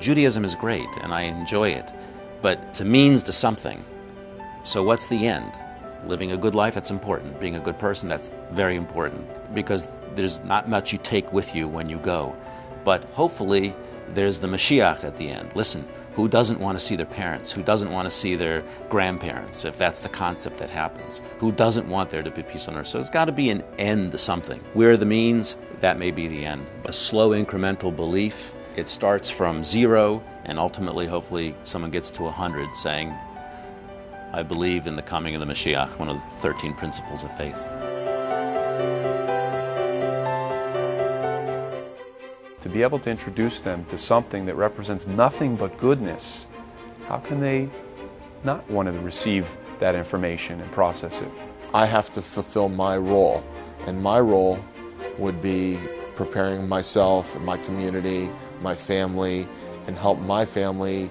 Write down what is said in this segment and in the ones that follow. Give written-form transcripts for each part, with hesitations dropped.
Judaism is great, and I enjoy it, but it's a means to something. So what's the end? Living a good life, that's important. Being a good person, that's very important, because there's not much you take with you when you go. But hopefully, there's the Mashiach at the end. Listen, who doesn't want to see their parents? Who doesn't want to see their grandparents, if that's the concept that happens? Who doesn't want there to be peace on earth? So there's got to be an end to something. We're the means, that may be the end. A slow incremental belief. It starts from 0, and ultimately, hopefully, someone gets to 100 saying, I believe in the coming of the Mashiach, one of the 13 principles of faith. To be able to introduce them to something that represents nothing but goodness, how can they not want to receive that information and process it? I have to fulfill my role, and my role would be preparing myself and my community, my family, and help my family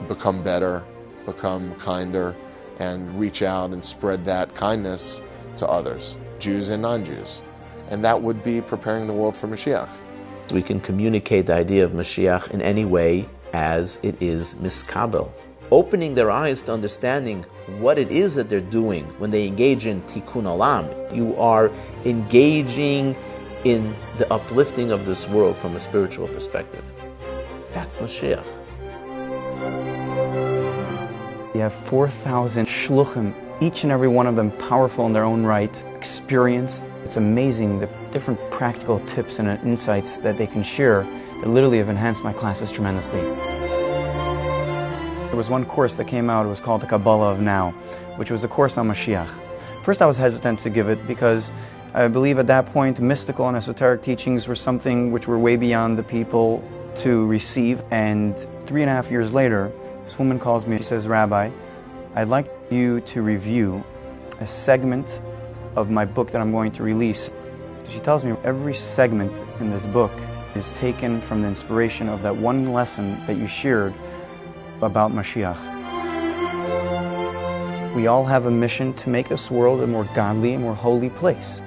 become better, become kinder, and reach out and spread that kindness to others, Jews and non-Jews. And that would be preparing the world for Mashiach. We can communicate the idea of Mashiach in any way as it is miskabel. Opening their eyes to understanding what it is that they're doing when they engage in tikkun olam. You are engaging in the uplifting of this world from a spiritual perspective. That's Mashiach. You have 4,000 shluchim, each and every one of them powerful in their own right, experienced. It's amazing the different practical tips and insights that they can share that literally have enhanced my classes tremendously. There was one course that came out, it was called the Kabbalah of Now, which was a course on Mashiach. First I was hesitant to give it because I believe at that point mystical and esoteric teachings were something which were way beyond the people to receive. And 3.5 years later, this woman calls me, she says, Rabbi, I'd like you to review a segment of my book that I'm going to release. She tells me every segment in this book is taken from the inspiration of that one lesson that you shared about Mashiach. We all have a mission to make this world a more godly and more holy place.